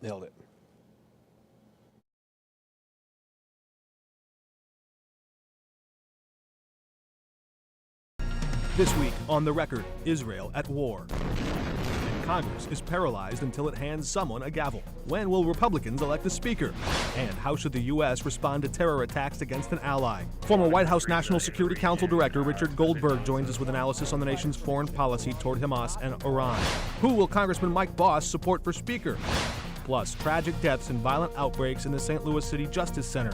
Nailed it. This week on The Record, Israel at war. Congress is paralyzed until it hands someone a gavel. When will Republicans elect a speaker? And how should the U.S. respond to terror attacks against an ally? Former White House National Security Council Director Richard Goldberg joins us with analysis on the nation's foreign policy toward Hamas and Iran. Who will Congressman Mike Boss support for speaker? Plus, tragic deaths and violent outbreaks in the St. Louis City Justice Center.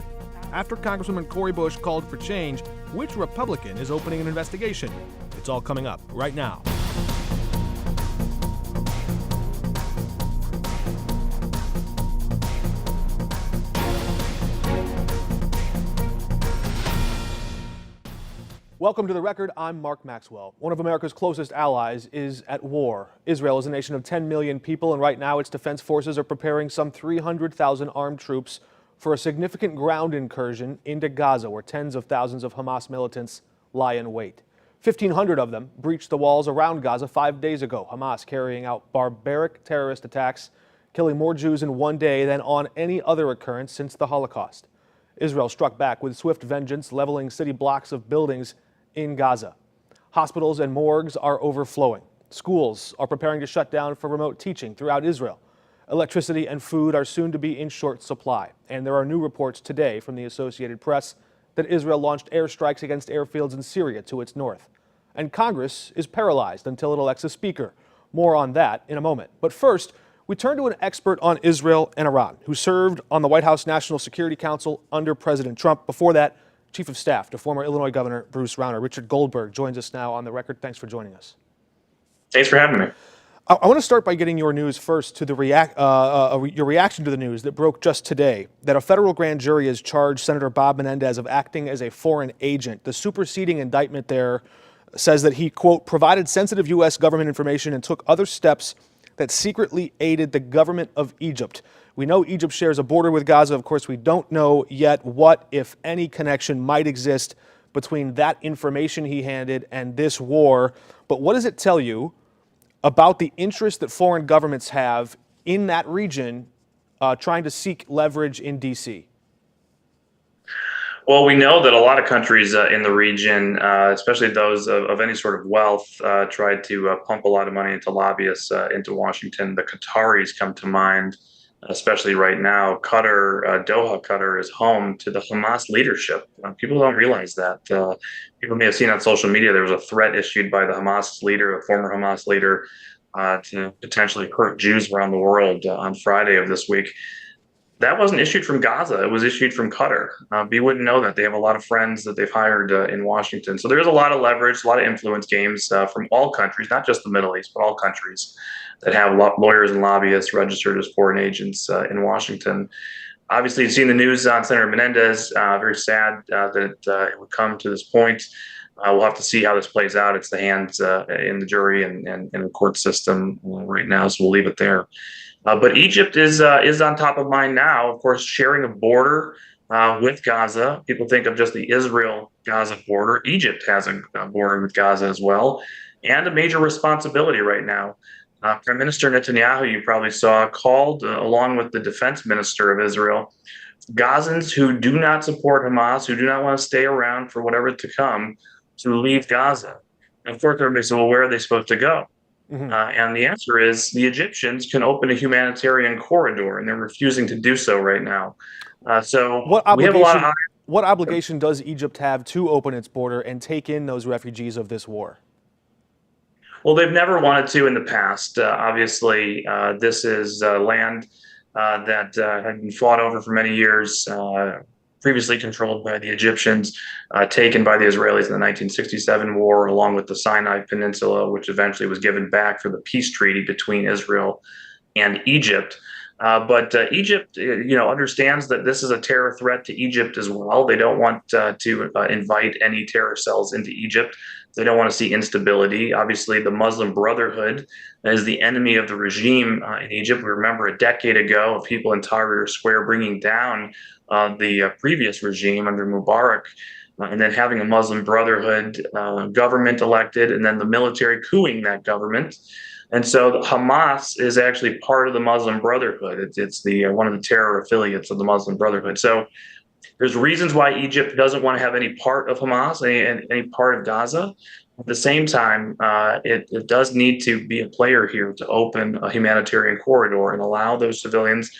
After Congresswoman Cori Bush called for change, which Republican is opening an investigation? It's all coming up right now. Welcome to The Record. I'm Mark Maxwell. One of America's closest allies is at war. Israel is a nation of 10 million people, and right now its defense forces are preparing some 300,000 armed troops for a significant ground incursion into Gaza, where tens of thousands of Hamas militants lie in wait. 1,500 of them breached the walls around Gaza 5 days ago, Hamas carrying out barbaric terrorist attacks, killing more Jews in one day than on any other occurrence since the Holocaust. Israel struck back with swift vengeance, leveling city blocks of buildings in Gaza. Hospitals and morgues are overflowing. Schools are preparing to shut down for remote teaching throughout Israel. Electricity and food are soon to be in short supply. And there are new reports today from the Associated Press that Israel launched airstrikes against airfields in Syria to its north. And Congress is paralyzed until it elects a speaker. More on that in a moment. But first, we turn to an expert on Israel and Iran who served on the White House National Security Council under President Trump. Before that, Chief of Staff to former Illinois Governor Bruce Rauner. Richard Goldberg joins us now on The Record. Thanks for joining us. Thanks for having me. I want to start by getting your news first to the your reaction to the news that broke just today that a federal grand jury has charged Senator Bob Menendez of acting as a foreign agent. The superseding indictment there says that he, quote, provided sensitive U.S. government information and took other steps that secretly aided the government of Egypt. We know Egypt shares a border with Gaza. Of course, we don't know yet what, if any, connection might exist between that information he handed and this war. But what does it tell you about the interest that foreign governments have in that region trying to seek leverage in D.C.? Well, we know that a lot of countries in the region, especially those of any sort of wealth, tried to pump a lot of money into lobbyists into Washington. The Qataris come to mind, especially right now. Doha, Qatar is home to the Hamas leadership. People don't realize that. People may have seen on social media there was a threat issued by the Hamas leader, a former Hamas leader, to potentially hurt Jews around the world on Friday of this week. That wasn't issued from Gaza. It was issued from Qatar. You wouldn't know that. They have a lot of friends that they've hired in Washington. So there's a lot of leverage, a lot of influence games from all countries, not just the Middle East, but all countries that have lawyers and lobbyists registered as foreign agents in Washington. Obviously, you've seen the news on Senator Menendez. Very sad that it would come to this point. We'll have to see how this plays out. It's the hands in the jury and the court system right now, so we'll leave it there. But Egypt is on top of mind now, of course, sharing a border with Gaza. People think of just the Israel-Gaza border. Egypt has a border with Gaza as well, and a major responsibility right now. Prime Minister Netanyahu, you probably saw, called, along with the defense minister of Israel, Gazans who do not support Hamas, who do not want to stay around for whatever to come, to leave Gaza. And of course, everybody said, well, where are they supposed to go? Mm-hmm. And the answer is the Egyptians can open a humanitarian corridor, and they're refusing to do so right now. We have a lot of... What obligation does Egypt have to open its border and take in those refugees of this war? Well, they've never wanted to in the past. Obviously, this is land that had been fought over for many years, previously controlled by the Egyptians, taken by the Israelis in the 1967 war, along with the Sinai Peninsula, which eventually was given back for the peace treaty between Israel and Egypt. But Egypt, understands that this is a terror threat to Egypt as well. They don't want to invite any terror cells into Egypt. They don't want to see instability. Obviously, the Muslim Brotherhood is the enemy of the regime in Egypt. We remember a decade ago of people in Tahrir Square bringing down the previous regime under Mubarak, and then having a Muslim Brotherhood government elected, and then the military coupping that government. And so Hamas is actually part of the Muslim Brotherhood. It's the one of the terror affiliates of the Muslim Brotherhood. So there's reasons why Egypt doesn't want to have any part of Hamas, any part of Gaza. At the same time, it does need to be a player here to open a humanitarian corridor and allow those civilians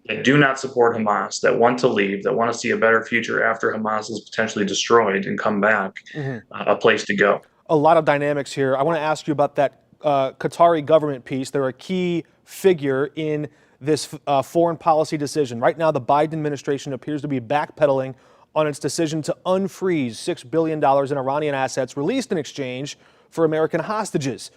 that do not support Hamas, that want to leave, that want to see a better future after Hamas is potentially destroyed and come back, a place to go. A lot of dynamics here. I want to ask you about that Qatari government piece. They're a key figure in this foreign policy decision. Right now, the Biden administration appears to be backpedaling on its decision to unfreeze $6 billion in Iranian assets released in exchange for American hostages.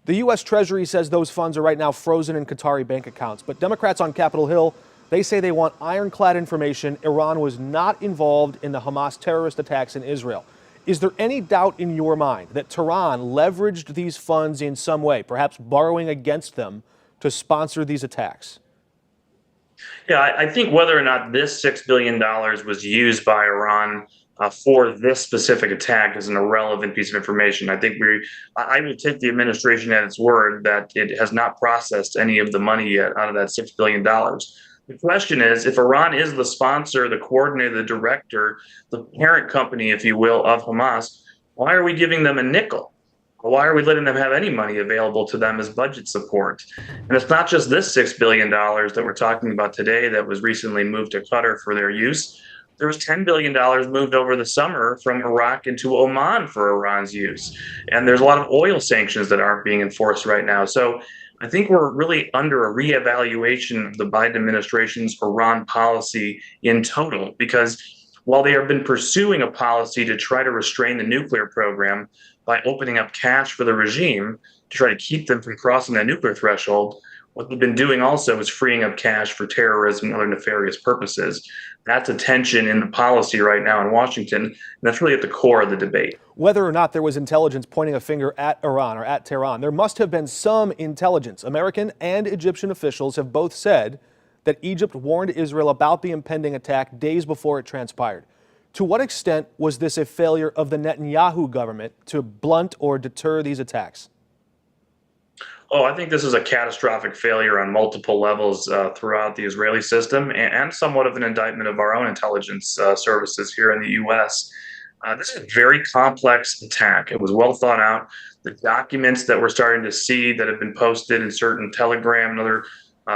The U.S. Treasury says those funds are right now frozen in Qatari bank accounts. But Democrats on Capitol Hill, they say they want ironclad information. Iran was not involved in the Hamas terrorist attacks in Israel. Is there any doubt in your mind that Tehran leveraged these funds in some way, perhaps borrowing against them to sponsor these attacks? Yeah, I think whether or not this $6 billion was used by Iran for this specific attack is an irrelevant piece of information. I will take the administration at its word that it has not processed any of the money yet out of that $6 billion. The question is, if Iran is the sponsor, the coordinator, the director, the parent company, if you will, of Hamas, why are we giving them a nickel? Why are we letting them have any money available to them as budget support? And it's not just this $6 billion that we're talking about today that was recently moved to Qatar for their use. There was $10 billion moved over the summer from Iraq into Oman for Iran's use. And there's a lot of oil sanctions that aren't being enforced right now. So I think we're really under a reevaluation of the Biden administration's Iran policy in total, because while they have been pursuing a policy to try to restrain the nuclear program by opening up cash for the regime to try to keep them from crossing that nuclear threshold, what they've been doing also is freeing up cash for terrorism and other nefarious purposes. That's a tension in the policy right now in Washington, and that's really at the core of the debate. Whether or not there was intelligence pointing a finger at Iran or at Tehran, there must have been some intelligence. American and Egyptian officials have both said that Egypt warned Israel about the impending attack days before it transpired. To what extent was this a failure of the Netanyahu government to blunt or deter these attacks? Oh, I think this is a catastrophic failure on multiple levels throughout the Israeli system, and somewhat of an indictment of our own intelligence services here in the U.S. This is a very complex attack. It was well thought out. The documents that we're starting to see that have been posted in certain Telegram and other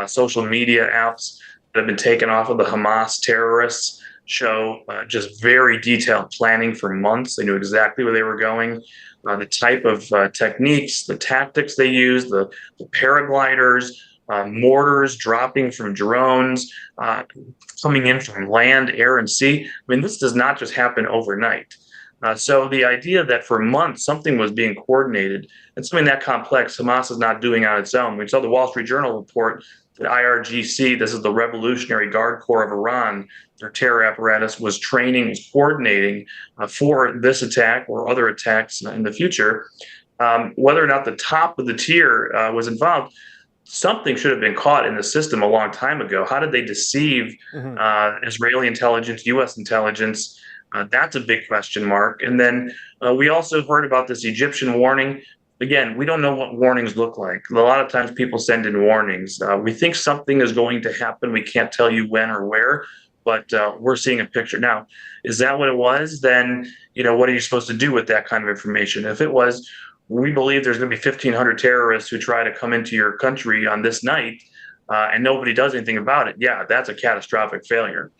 social media apps that have been taken off of the Hamas terrorists show just very detailed planning for months. They knew exactly where they were going. The type of techniques, the tactics they used, the paragliders, mortars dropping from drones, coming in from land, air, and sea. I mean, this does not just happen overnight. So the idea that for months something was being coordinated and something that complex, Hamas is not doing on its own. We saw the Wall Street Journal report that IRGC, this is the Revolutionary Guard Corps of Iran, their terror apparatus was training, was coordinating for this attack or other attacks in the future. Whether or not the top of the tier was involved, something should have been caught in the system a long time ago. How did they deceive Israeli intelligence, U.S. intelligence? That's a big question mark. And then we also heard about this Egyptian warning. Again, we don't know what warnings look like. A lot of times people send in warnings. We think something is going to happen. We can't tell you when or where, but we're seeing a picture. Now, is that what it was? Then, what are you supposed to do with that kind of information? If it was, we believe there's going to be 1,500 terrorists who try to come into your country on this night, and nobody does anything about it, yeah, that's a catastrophic failure.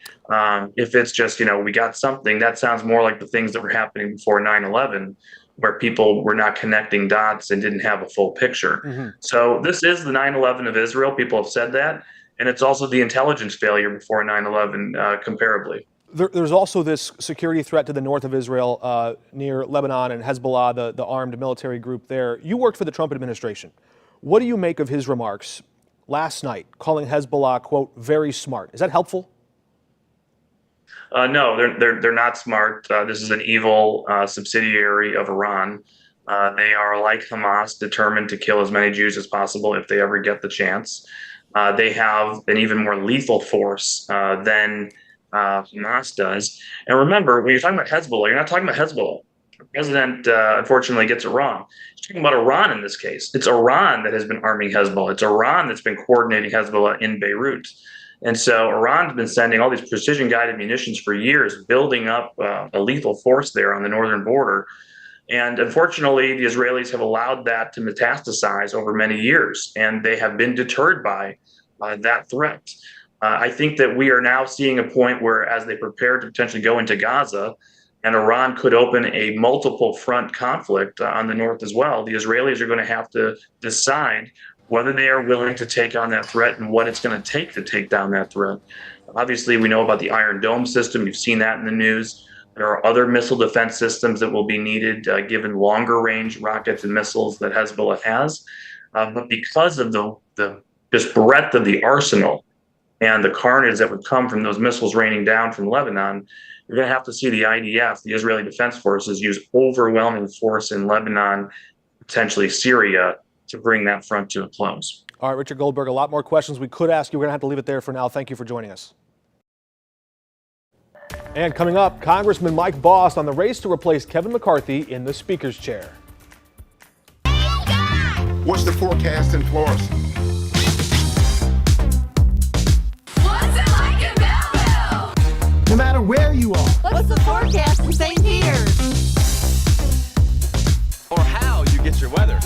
If it's just, we got something, that sounds more like the things that were happening before 9/11, where people were not connecting dots and didn't have a full picture. So this is the 9/11 of Israel. People have said that. And it's also the intelligence failure before 9/11, comparably. There's also this security threat to the north of Israel near Lebanon and Hezbollah, the armed military group there. You worked for the Trump administration. What do you make of his remarks last night, calling Hezbollah, quote, very smart? Is that helpful? No, they're not smart. This is an evil subsidiary of Iran. They are like Hamas, determined to kill as many Jews as possible if they ever get the chance. They have an even more lethal force than Hamas does. And remember, when you're talking about Hezbollah, you're not talking about Hezbollah. The president, unfortunately, gets it wrong. He's talking about Iran in this case. It's Iran that has been arming Hezbollah. It's Iran that's been coordinating Hezbollah in Beirut. And so Iran's been sending all these precision guided munitions for years, building up a lethal force there on the northern border. And unfortunately, the Israelis have allowed that to metastasize over many years, and they have been deterred by that threat. I think that we are now seeing a point where, as they prepare to potentially go into Gaza, and Iran could open a multiple front conflict on the north as well, the Israelis are going to have to decide whether they are willing to take on that threat and what it's going to take down that threat. Obviously, we know about the Iron Dome system. You've seen that in the news. There are other missile defense systems that will be needed given longer range rockets and missiles that Hezbollah has. But because of the just breadth of the arsenal and the carnage that would come from those missiles raining down from Lebanon, you're going to have to see the IDF, the Israeli Defense Forces, use overwhelming force in Lebanon, potentially Syria, to bring that front to a close. All right, Richard Goldberg, a lot more questions we could ask you. We're going to have to leave it there for now. Thank you for joining us. And coming up, Congressman Mike Bost on the race to replace Kevin McCarthy in the Speaker's chair. What's the forecast in Florida? What's it like in Belleville? No matter where you are. What's the forecast in St. Peter's? Or how you get your weather.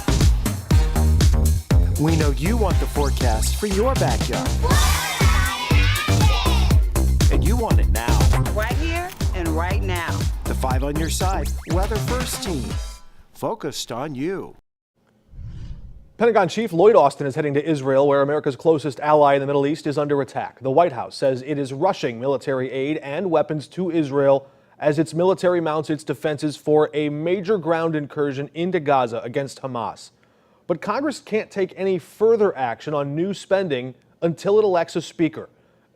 We know you want the forecast for your backyard. And you want it now. Right here and right now. The 5 on your side, Weather First team. Focused on you. Pentagon Chief Lloyd Austin is heading to Israel, where America's closest ally in the Middle East is under attack. The White House says it is rushing military aid and weapons to Israel as its military mounts its defenses for a major ground incursion into Gaza against Hamas. But Congress can't take any further action on new spending until it elects a speaker.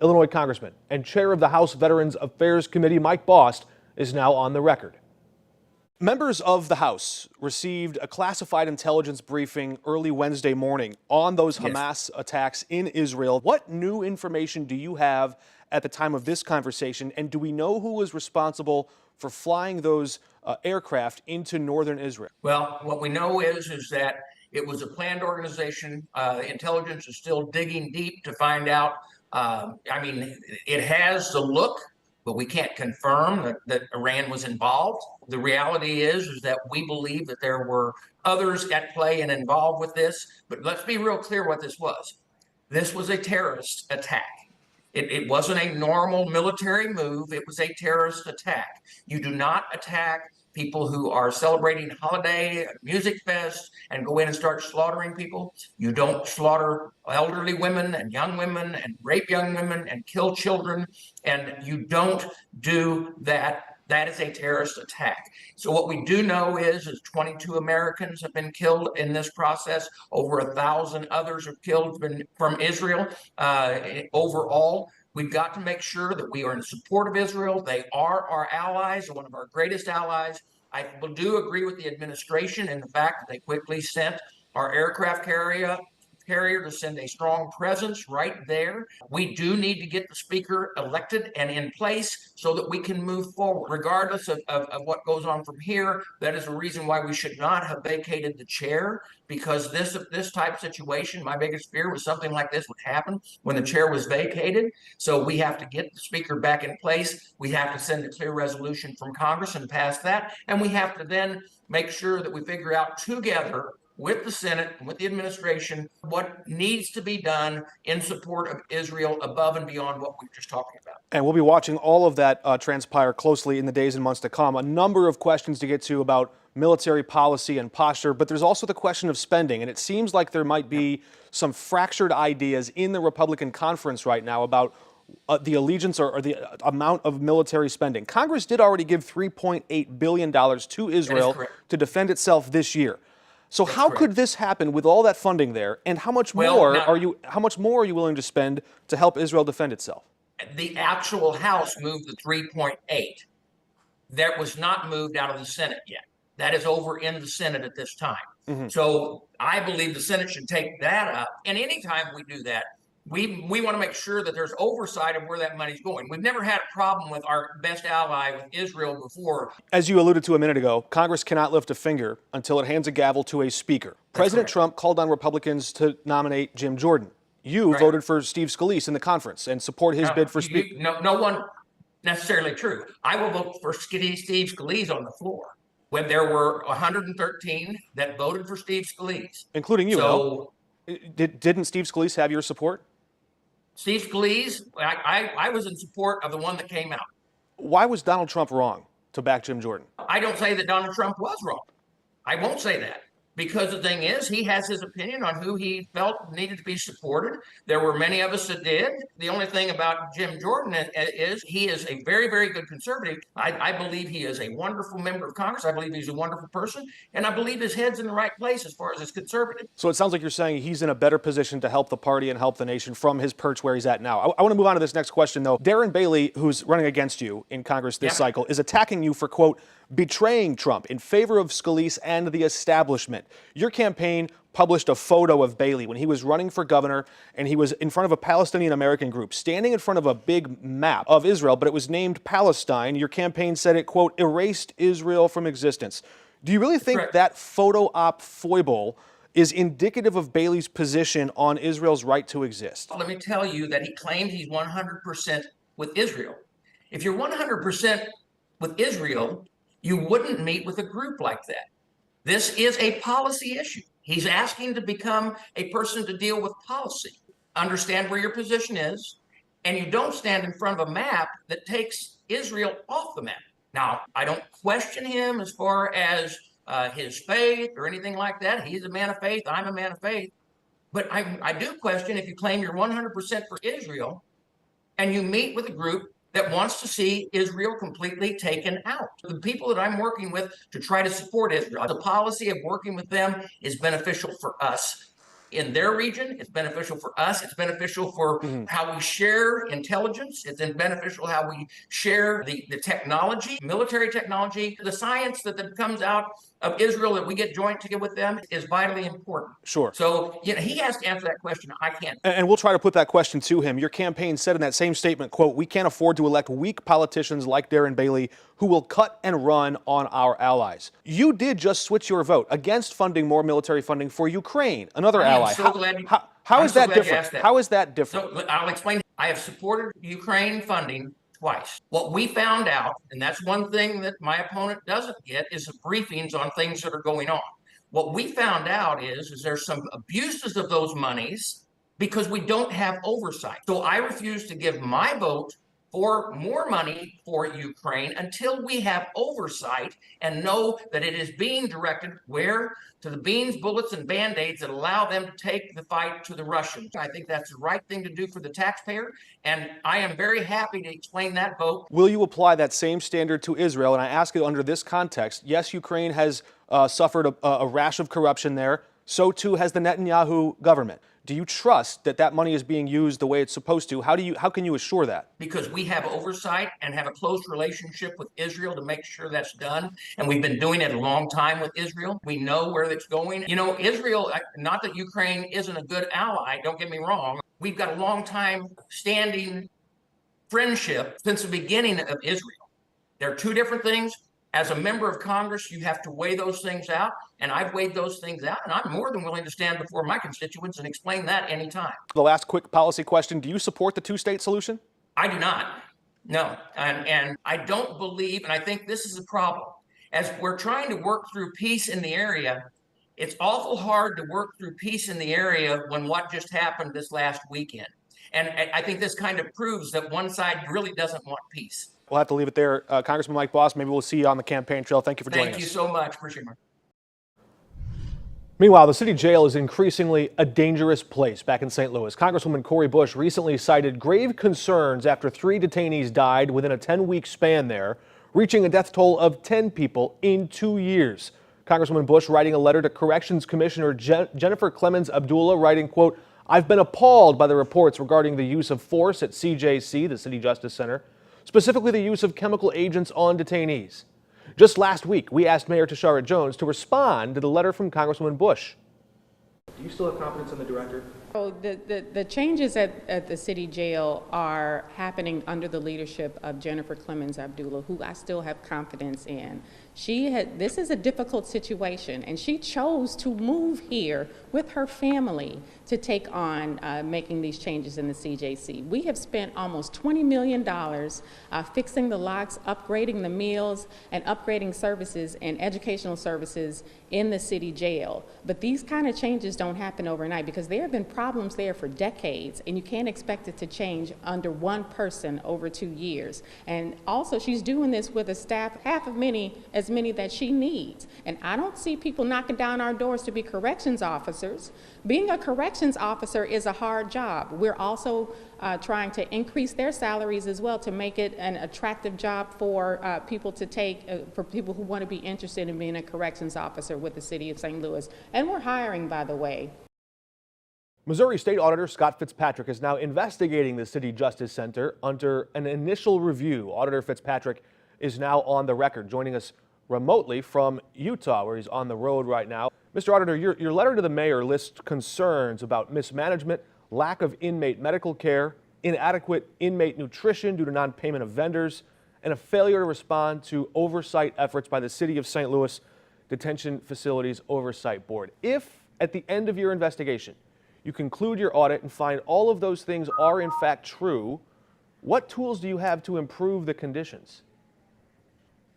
Illinois Congressman and chair of the House Veterans Affairs Committee, Mike Bost, is now on the record. Members of the House received a classified intelligence briefing early Wednesday morning on those Hamas attacks in Israel. What new information do you have at the time of this conversation, and do we know who was responsible for flying those aircraft into northern Israel? Well, what we know is that it was a planned organization. Intelligence is still digging deep to find out. It has the look, but we can't confirm that Iran was involved. The reality is that we believe that there were others at play and involved with this. But let's be real clear what this was. This was a terrorist attack. It wasn't a normal military move. It was a terrorist attack. You do not attack people who are celebrating holiday music fest and go in and start slaughtering people. You don't slaughter elderly women and rape young women and kill children. And you don't do that. That is a terrorist attack. So what we do know is 22 Americans have been killed in this process. Over 1,000 others are killed from Israel. Overall, we've got to make sure that we are in support of Israel. They are our allies, one of our greatest allies. I do agree with the administration in the fact that they quickly sent our aircraft carrier to send a strong presence right there. We do need to get the speaker elected and in place so that we can move forward. Regardless of what goes on from here, that is a reason why we should not have vacated the chair, because this type of situation, my biggest fear was something like this would happen when the chair was vacated. So we have to get the speaker back in place. We have to send a clear resolution from Congress and pass that. And we have to then make sure that we figure out together with the Senate and with the administration what needs to be done in support of Israel above and beyond what we've just talked about. And we'll be watching all of that transpire closely in the days and months to come. A number of questions to get to about military policy and posture, but there's also the question of spending. And it seems like there might be some fractured ideas in the Republican conference right now about the allegiance or the amount of military spending. Congress did already give $3.8 billion to Israel to defend itself this year. So how could this happen with all that funding there, and how much more are you willing to spend to help Israel defend itself? The actual House moved the 3.8. That was not moved out of the Senate yet. That is over in the Senate at this time. So I believe the Senate should take that up. And anytime we do that, we want to make sure that there's oversight of where that money's going. We've never had a problem with our best ally, with Israel, before. As you alluded to a minute ago, Congress cannot lift a finger until it hands a gavel to a speaker. President correct. Trump called on Republicans to nominate Jim Jordan. You Right. voted for Steve Scalise in the conference and support his bid for speaker. No one necessarily true. I will vote for Steve Scalise on the floor. When there were 113 that voted for Steve Scalise, Including you, so no? Didn't Steve Scalise have your support? Steve Scalise, I was in support of the one that came out. Why was Donald Trump wrong to back Jim Jordan? I don't say that Donald Trump was wrong. I won't say that. Because the thing is, he has his opinion on who he felt needed to be supported. There were many of us that did. The only thing about Jim Jordan is he is a very, very good conservative. I believe he is a wonderful member of Congress. I believe he's a wonderful person. And I believe his head's in the right place as far as his conservative. So it sounds like you're saying he's in a better position to help the party and help the nation from his perch where he's at now. I want to move on to this next question, though. Darren Bailey, who's running against you in Congress this cycle, is attacking you for, quote, betraying Trump in favor of Scalise and the establishment. Your campaign published a photo of Bailey when he was running for governor, and he was in front of a Palestinian American group, standing in front of a big map of Israel, but it was named Palestine. Your campaign said it, quote, erased Israel from existence. Do you really think that photo op foible is indicative of Bailey's position on Israel's right to exist? Let me tell you that he claims he's 100% with Israel. If you're 100% with Israel, you wouldn't meet with a group like that. This is a policy issue. He's asking to become a person to deal with policy. Understand where your position is, and you don't stand in front of a map that takes Israel off the map. Now, I don't question him as far as his faith or anything like that. He's a man of faith. I'm a man of faith. But I do question if you claim you're 100% for Israel and you meet with a group that wants to see Israel completely taken out. The people that I'm working with to try to support Israel, the policy of working with them is beneficial for us. In their region, it's beneficial for us. It's beneficial for how we share intelligence. It's beneficial how we share the technology, military technology, the science that comes out of Israel that we get joint together with them is vitally important. Sure. So he has to answer that question. I can't. And we'll try to put that question to him. Your campaign said in that same statement, quote, we can't afford to elect weak politicians like Darren Bailey who will cut and run on our allies. You did just switch your vote against funding more military funding for Ukraine, another ally. So glad you, how is that glad you different? asked that. How is that different? So I'll explain. I have supported Ukraine funding twice. What we found out, and that's one thing that my opponent doesn't get, is the briefings on things that are going on. What we found out is there's some abuses of those monies because we don't have oversight. So I refuse to give my vote for more money for Ukraine until we have oversight and know that it is being directed where? To the beans, bullets, and band-aids that allow them to take the fight to the Russians. I think that's the right thing to do for the taxpayer, and I am very happy to explain that vote. Will you apply that same standard to Israel? And I ask it under this context. Yes, Ukraine has suffered a rash of corruption there. So too has the Netanyahu government. Do you trust that that money is being used the way it's supposed to? How can you assure that? Because we have oversight and have a close relationship with Israel to make sure that's done. And we've been doing it a long time with Israel. We know where it's going. Israel, not that Ukraine isn't a good ally, don't get me wrong. We've got a long time standing friendship since the beginning of Israel. They're two different things. As a member of Congress, you have to weigh those things out, and I've weighed those things out, and I'm more than willing to stand before my constituents and explain that anytime. The last quick policy question, do you support the two-state solution? I do not. No, and I don't believe, and I think this is a problem. As we're trying to work through peace in the area, it's awful hard to work through peace in the area when what just happened this last weekend. And I think this kind of proves that one side really doesn't want peace. We'll have to leave it there. Congressman Mike Boss, maybe we'll see you on the campaign trail. Thank you for joining us. Thank you so much. Appreciate it. Meanwhile, the city jail is increasingly a dangerous place back in St. Louis. Congresswoman Cori Bush recently cited grave concerns after 3 detainees died within a 10-week span there, reaching a death toll of 10 people in 2 years. Congresswoman Bush writing a letter to Corrections Commissioner Jennifer Clemens Abdullah, writing, quote, I've been appalled by the reports regarding the use of force at CJC, the City Justice Center, specifically the use of chemical agents on detainees. Just last week, we asked Mayor Tashara Jones to respond to the letter from Congresswoman Bush. Do you still have confidence in the director? So the changes at the city jail are happening under the leadership of Jennifer Clemens Abdullah, who I still have confidence in. This is a difficult situation, and she chose to move here with her family to take on making these changes in the CJC. We have spent almost $20 million fixing the locks, upgrading the meals, and upgrading services and educational services in the city jail. But these kind of changes don't happen overnight because there have been problems there for decades, and you can't expect it to change under one person over 2 years. And also, she's doing this with a staff as many that she needs. And I don't see people knocking down our doors to be corrections officers. Being a corrections officer is a hard job. We're also trying to increase their salaries as well to make it an attractive job for people to take, for people who want to be interested in being a corrections officer with the city of St. Louis. And we're hiring, by the way. Missouri State Auditor Scott Fitzpatrick is now investigating the City Justice Center under an initial review. Auditor Fitzpatrick is now on the record, joining us remotely from Utah, where he's on the road right now. Mr. Auditor, your letter to the mayor lists concerns about mismanagement, lack of inmate medical care, inadequate inmate nutrition due to non-payment of vendors, and a failure to respond to oversight efforts by the City of St. Louis Detention Facilities Oversight Board. If, at the end of your investigation, you conclude your audit and find all of those things are in fact true, what tools do you have to improve the conditions?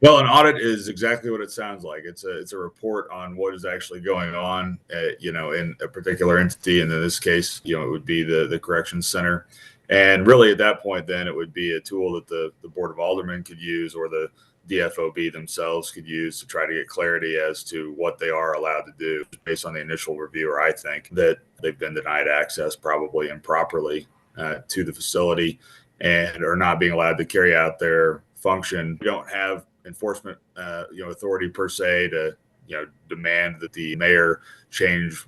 Well, an audit is exactly what it sounds like. It's a report on what is actually going on, in a particular entity. And in this case, it would be the corrections center. And really at that point, then it would be a tool that the Board of Aldermen could use, or the DFOB themselves could use, to try to get clarity as to what they are allowed to do. Based on the initial review, or I think that they've been denied access, probably improperly, to the facility, and are not being allowed to carry out their function. We don't have enforcement authority per se to demand that the mayor change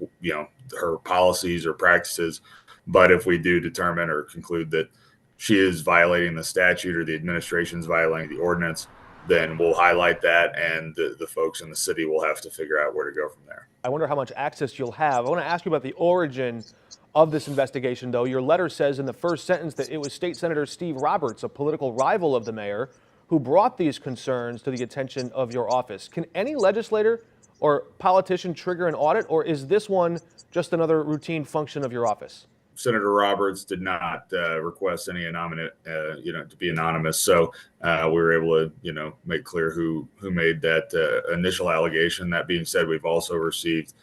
her policies or practices, but if we do determine or conclude that she is violating the statute, or the administration's violating the ordinance, then we'll highlight that, and the folks in the city will have to figure out where to go from there. I wonder how much access you'll have. I want to ask you about the origin of this investigation, though. Your letter says in the first sentence that it was State Senator Steve Roberts, a political rival of the mayor, who brought these concerns to the attention of your office. Can any legislator or politician trigger an audit, or is this one just another routine function of your office? Senator Roberts did not request any to be anonymous, so we were able to make clear who made that initial allegation. That being said, we've also received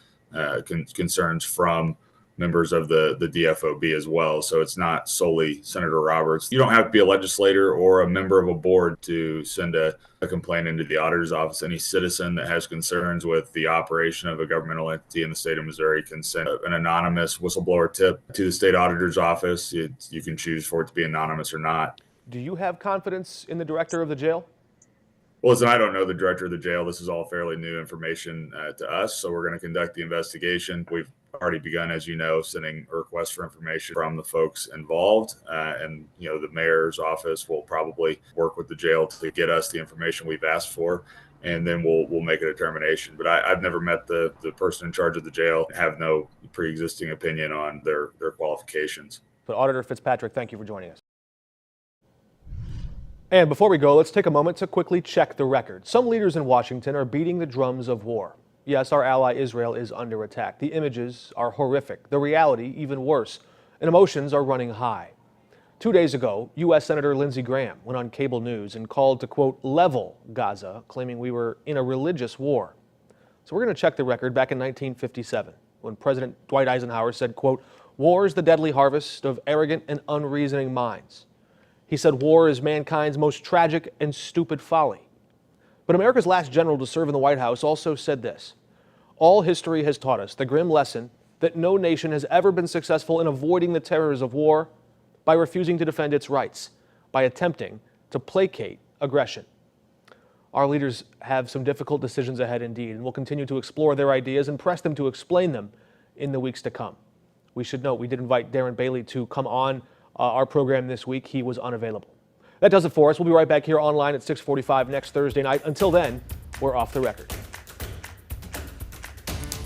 concerns from members of the DFOB as well. So it's not solely Senator Roberts. You don't have to be a legislator or a member of a board to send a complaint into the auditor's office. Any citizen that has concerns with the operation of a governmental entity in the state of Missouri can send an anonymous whistleblower tip to the state auditor's office. You can choose for it to be anonymous or not. Do you have confidence in the director of the jail? Well, listen, I don't know the director of the jail. This is all fairly new information to us, so we're going to conduct the investigation. We've already begun, as you know, sending a request for information from the folks involved, and the mayor's office will probably work with the jail to get us the information we've asked for, and then we'll make a determination. But I've never met the person in charge of the jail, have no pre-existing opinion on their qualifications. But Auditor Fitzpatrick, thank you for joining us. And before we go, let's take a moment to quickly check the record. Some leaders in Washington are beating the drums of war. Yes, our ally Israel is under attack. The images are horrific, the reality even worse, and emotions are running high. 2 days ago, U.S. Senator Lindsey Graham went on cable news and called to, quote, level Gaza, claiming we were in a religious war. So we're going to check the record back in 1957, when President Dwight Eisenhower said, quote, war is the deadly harvest of arrogant and unreasoning minds. He said war is mankind's most tragic and stupid folly. But America's last general to serve in the White House also said this: all history has taught us the grim lesson that no nation has ever been successful in avoiding the terrors of war by refusing to defend its rights, by attempting to placate aggression. Our leaders have some difficult decisions ahead indeed, and we'll continue to explore their ideas and press them to explain them in the weeks to come. We should note we did invite Darren Bailey to come on our program this week. He was unavailable. That does it for us. We'll be right back here online at 6:45 next Thursday night. Until then, we're off the record.